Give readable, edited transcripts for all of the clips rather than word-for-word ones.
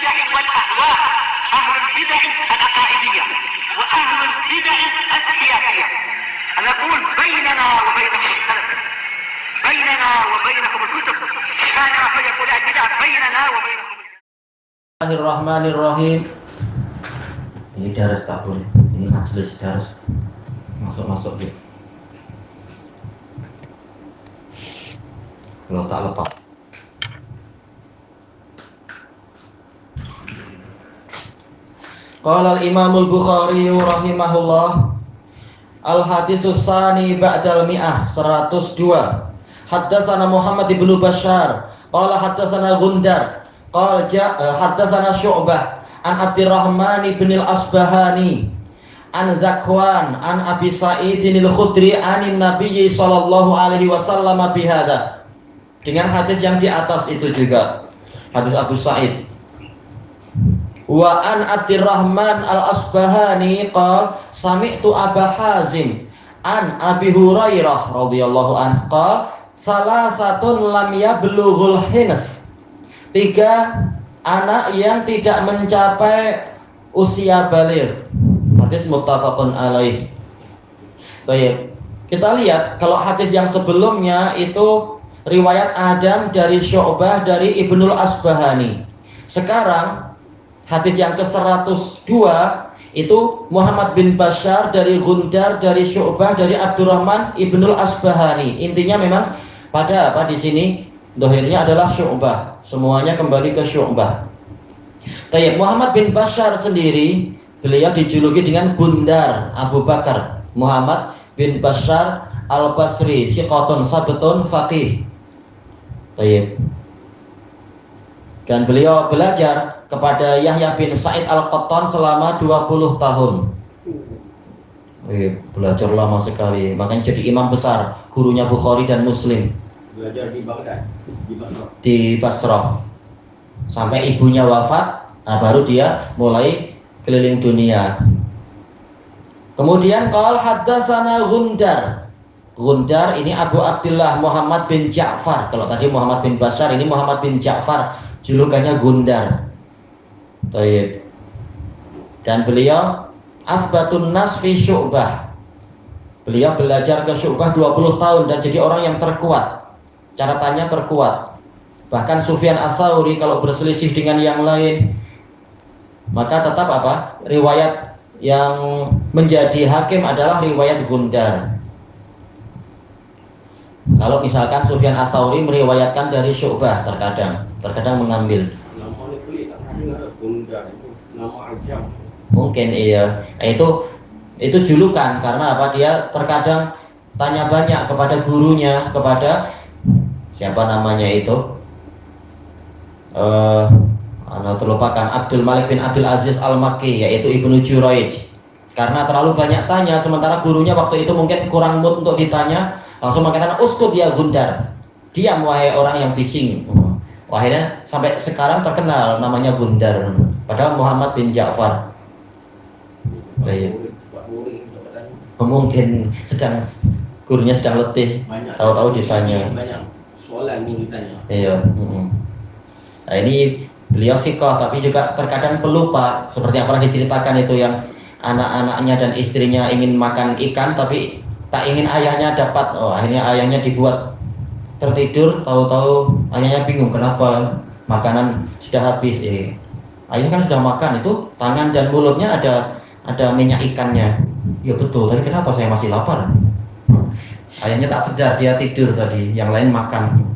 البدع والأهواء، أهل البدع العقائدية وأهل البدع السياسية. نقول بيننا وبينكم السلف، بيننا وبينكم الكتب، كان فيقول البدع بيننا وبينكم. Bismillahirrahmanirrahim. Ini daras tak boleh. Ini majelis daras. Masuk dia. Kalau tak lepas. Qala al-Imam al-Bukhari rahimahullah, al-haditsus tsani ba'dal mi'ah 102. Haddatsana Muhammad ibnu Bashar qala haddatsana Gundar qala haddatsana Syu'bah an Abdurrahman ibn al-Asbahani an Zakwan an Abi Sa'id al-Khudri anin Nabi sallallahu alaihi wasallam bihadza, dengan hadis yang di atas itu juga, hadis Abu Sa'id. Wa an Abdurrahman al-Asbahani qala sami'tu Aba Hazim an Abi Hurairah radhiyallahu anhu qala salasatun lam yablughul hins, 3 anak yang tidak mencapai usia baligh. Hadis muttafaqun alaih. Baik, kita lihat kalau hadis yang sebelumnya itu riwayat Adam dari Syu'bah dari Ibnul Asbahani. Sekarang hadis yang ke-102 itu Muhammad bin Bashar dari Gundar dari Syu'bah dari Abdurrahman Ibnul Asbahani. Intinya memang pada apa di sini dohirnya adalah Syu'bah. Semuanya kembali ke Syu'bah. Tayyib, Muhammad bin Bashar sendiri beliau dijuluki dengan Gundar Abu Bakar. Muhammad bin Bashar Al-Basri, siqatun sabtun faqih. Tayyib. Dan beliau belajar kepada Yahya bin Sa'id Al-Qattan selama 20 tahun. Belajar lama sekali, makanya jadi imam besar, gurunya Bukhari dan Muslim. Belajar di Baghdad, di Basrah, sampai ibunya wafat. Nah, baru dia mulai keliling dunia. Kemudian qala haddatsana Gundar. Gundar ini Abu Abdullah Muhammad bin Ja'far. Kalau tadi Muhammad bin Bashar, ini Muhammad bin Ja'far, julukannya Gundar. Tayyib. Dan beliau asbatun nas fi Syu'bah. Beliau belajar ke Syu'bah 20 tahun dan jadi orang yang terkuat. Caratannya terkuat. Bahkan Sufyan Ats-Tsauri kalau berselisih dengan yang lain, maka tetap apa? Riwayat yang menjadi hakim adalah riwayat Gundar. Kalau misalkan Sufyan Ats-Tsauri meriwayatkan dari Syu'bah, terkadang mengambil. Nama pelik, Gundar itu nama ajam. Mungkin iya. Itu julukan karena apa? Dia terkadang tanya banyak kepada gurunya, kepada siapa namanya itu? Terlupakan, Abdul Malik bin Abdul Aziz Al-Makki, yaitu Ibnu Juraij. Karena terlalu banyak tanya, sementara gurunya waktu itu mungkin kurang mood untuk ditanya, langsung mengatakan uskut ya Gundar, diam wahai orang yang bising. Akhirnya sampai sekarang terkenal namanya Gundar, padahal Muhammad bin Ja'far. Mungkin gurunya sedang letih, tahu-tahu ditanya. Banyak soalan mau ditanya. Iya. Nah, ini beliau sikoh, tapi juga terkadang pelupa, seperti yang pernah diceritakan itu, yang anak-anaknya dan istrinya ingin makan ikan, tapi tak ingin ayahnya dapat. Akhirnya ayahnya dibuat tertidur, tahu-tahu ayahnya bingung kenapa makanan sudah habis. Ayah kan sudah makan, itu tangan dan mulutnya ada minyak ikannya. Ya betul, tapi kenapa saya masih lapar? Ayahnya tak sadar, dia tidur tadi, yang lain makan.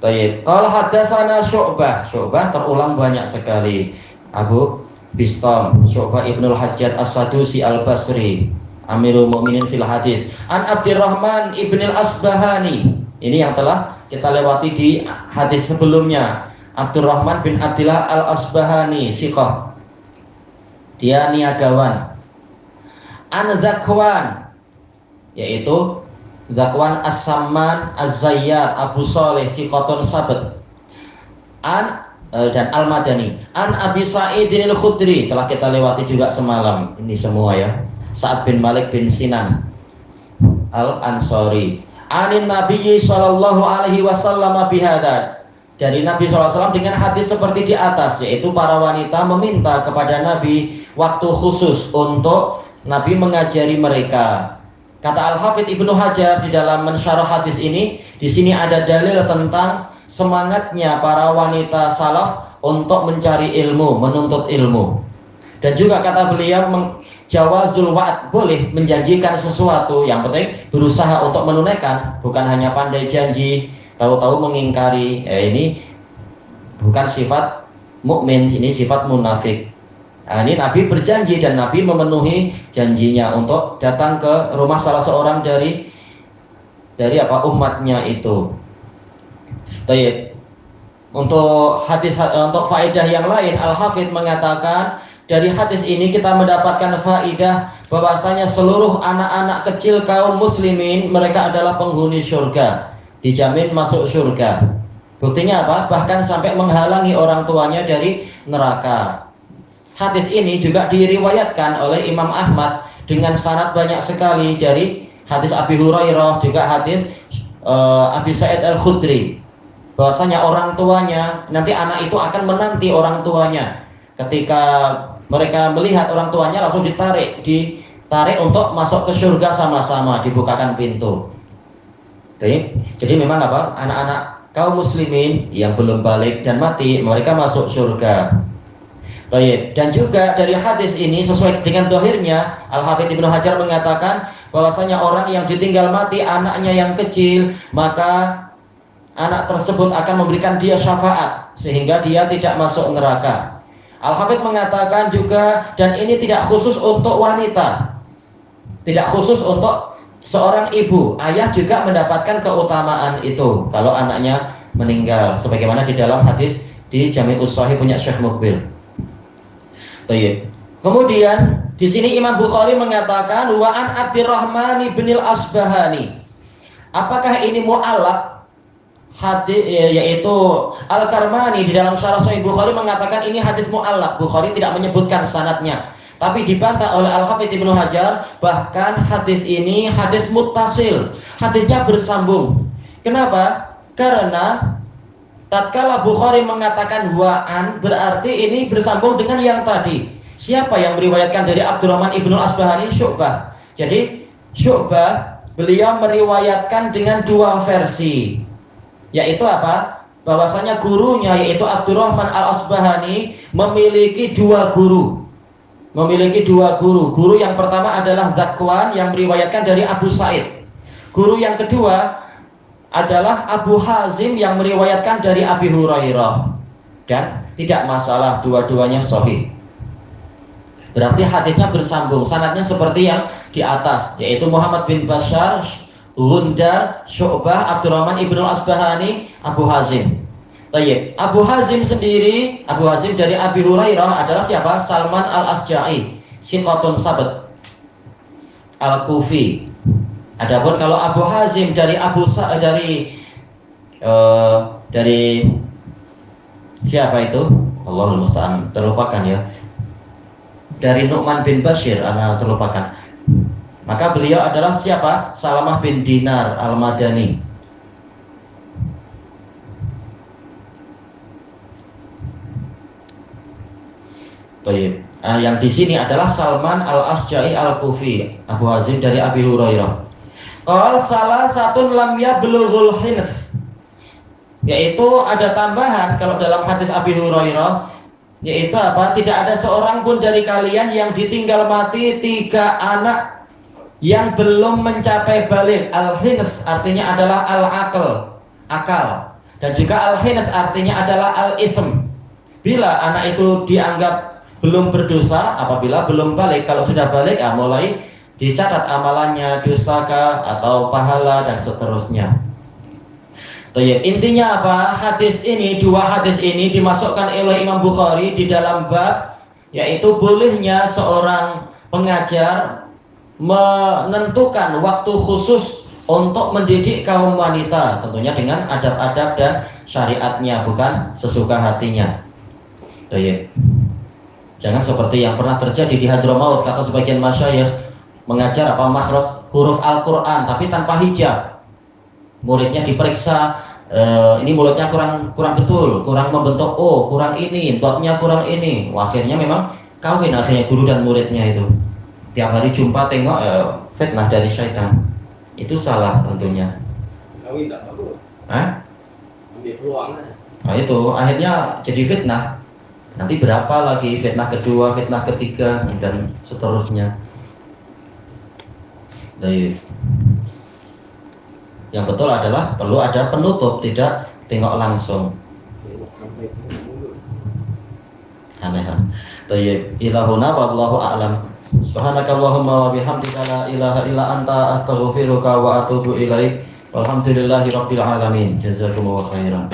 Baik, qala haddatsana Syu'bah. Syu'bah terulang banyak sekali. Abu Bistam, Syu'bah Ibnul Hajjaj As-Sadusi Al-Basri, Amirul Mukminin fil hadis. An Abdurrahman Ibnul Asbahani. Ini yang telah kita lewati di hadis sebelumnya. Abdurrahman bin Abdullah Al-Asbahani, siqah. Dia niagawan. An Zakwan, yaitu Zakwan As-Samman Az-Zayyad Abu Saleh siqatun sabat. Dan Al-Madani. An Abi Sa'id al-Khudri, telah kita lewati juga semalam. Ini semua ya. Sa'ad bin Malik bin Sinan Al-Ansari. Anin Nabi sallallahu alaihi wasallam bihadza. dari Nabi SAW dengan hadis seperti di atas, yaitu para wanita meminta kepada Nabi waktu khusus untuk Nabi mengajari mereka. Kata Al-Hafidz Ibnu Hajar di dalam mensyarah hadis ini, di sini ada dalil tentang semangatnya para wanita salaf untuk mencari ilmu, menuntut ilmu. Dan juga kata beliau, jawazul wa'ad, boleh menjanjikan sesuatu, yang penting berusaha untuk menunaikan, bukan hanya pandai janji tahu-tahu mengingkari. Ini bukan sifat mukmin, ini sifat munafik. Nah, ini Nabi berjanji dan Nabi memenuhi janjinya untuk datang ke rumah salah seorang dari umatnya itu. Baik. Untuk faedah yang lain, Al-Hafidz mengatakan dari hadis ini kita mendapatkan faedah bahwasanya seluruh anak-anak kecil kaum muslimin mereka adalah penghuni surga, dijamin masuk surga. Buktinya apa? Bahkan sampai menghalangi orang tuanya dari neraka. Hadis ini juga diriwayatkan oleh Imam Ahmad dengan sanad banyak sekali dari hadis Abi Hurairah, juga hadis Abi Sa'id Al-Khudri, bahwasanya orang tuanya, nanti anak itu akan menanti orang tuanya. Ketika mereka melihat orang tuanya langsung ditarik untuk masuk ke surga sama-sama, dibukakan pintu. Jadi memang apa? Anak-anak kaum muslimin yang belum balik dan mati, mereka masuk surga. Dan juga dari hadis ini sesuai dengan zahirnya, Al-Hafidz Ibnu Hajar mengatakan bahwasanya orang yang ditinggal mati anaknya yang kecil, maka anak tersebut akan memberikan dia syafaat sehingga dia tidak masuk neraka. Al-Hafidz mengatakan juga, dan ini tidak khusus untuk wanita, tidak khusus untuk seorang ibu, ayah juga mendapatkan keutamaan itu kalau anaknya meninggal, sebagaimana di dalam hadis di Jami'us Shahih punya Syekh Mukbil. Kemudian di sini Imam Bukhari mengatakan wa an Abdurrahman bin al-Asbahani. Apakah ini mu'allaq? Hadis yaitu Al-Karmani di dalam Syarah Sahih Bukhari mengatakan ini hadis mu'allaq. Bukhari tidak menyebutkan sanadnya, tapi dibantah oleh Al-Hafidz Ibnu Hajar, bahkan hadis ini hadis muttasil, hadisnya bersambung. Kenapa? Karena tatkala Bukhari mengatakan wa'an, berarti ini bersambung dengan yang tadi. Siapa yang meriwayatkan dari Abdurrahman ibnu Asbahani? Syu'bah. Jadi Syu'bah beliau meriwayatkan dengan dua versi, yaitu apa? Bahwasanya gurunya yaitu Abdurrahman al-Asbahani memiliki dua guru. Guru yang pertama adalah Zakwan yang meriwayatkan dari Abu Sa'id. Guru yang kedua adalah Abu Hazim yang meriwayatkan dari Abi Hurairah. Dan tidak masalah, dua-duanya sahih. Berarti hadisnya bersambung, sanadnya seperti yang di atas, yaitu Muhammad bin Bashar, Gundar, Syu'bah, Abdurrahman ibnu Asbahani, Abu Hazim. Tayyib. Abu Hazim sendiri, Abu Hazim dari Abi Hurairah adalah siapa? Salman al-Asja'i, Siqatun Sabt Al-Kufi. Adapun kalau Abu Hazim dari dari siapa itu? Allahul musta'an, terlupakan ya. Dari Nu'man bin Bashir, ana terlupakan. Maka beliau adalah siapa? Salamah bin Dinar Al-Madani. Yang di sini adalah Salman al-Asja'i al-Kufi, Abu Hazim dari Abi Hurairah. Salah satu lam yablughul hins, yaitu ada tambahan kalau dalam hadis Abi Hurairah, yaitu apa? Tidak ada seorang pun dari kalian yang ditinggal mati 3 anak yang belum mencapai baligh. Al-hins artinya adalah al-aql, akal, dan juga al-hins artinya adalah al-ism. Bila anak itu dianggap belum berdosa apabila belum balik. Kalau sudah balik, mulai dicatat amalannya, dosakah atau pahala dan seterusnya. Intinya apa? Dua hadis ini dimasukkan oleh Imam Bukhari di dalam bab, yaitu bolehnya seorang pengajar menentukan waktu khusus untuk mendidik kaum wanita, tentunya dengan adab-adab dan syariatnya, bukan sesuka hatinya. Jangan seperti yang pernah terjadi di Hadramaut, kata sebagian masyayikh, mengajar makhraj huruf Al-Quran tapi tanpa hijab. Muridnya diperiksa ini mulutnya kurang betul, kurang membentuk O, kurang ini, dotnya kurang ini. Wah, akhirnya memang kawin akhirnya guru dan muridnya itu. Tiap hari jumpa tengok fitnah dari syaitan. Itu salah tentunya. Kawin tak bagus. Hah? Ambil peluang aja. Nah itu akhirnya jadi fitnah. Nanti berapa lagi fitnah kedua, fitnah ketiga dan seterusnya. Baik. Yang betul adalah perlu ada penutup, tidak tengok langsung. Tengok sampai ke mulut. Aneh. Tayyib. Ilahuna wallahu a'lam. Subhanakallahumma wa bihamdika la ilaha illa anta astaghfiruka wa atubu ilaik. Walhamdulillahi rabbil alamin. Jazakumullahu khairan.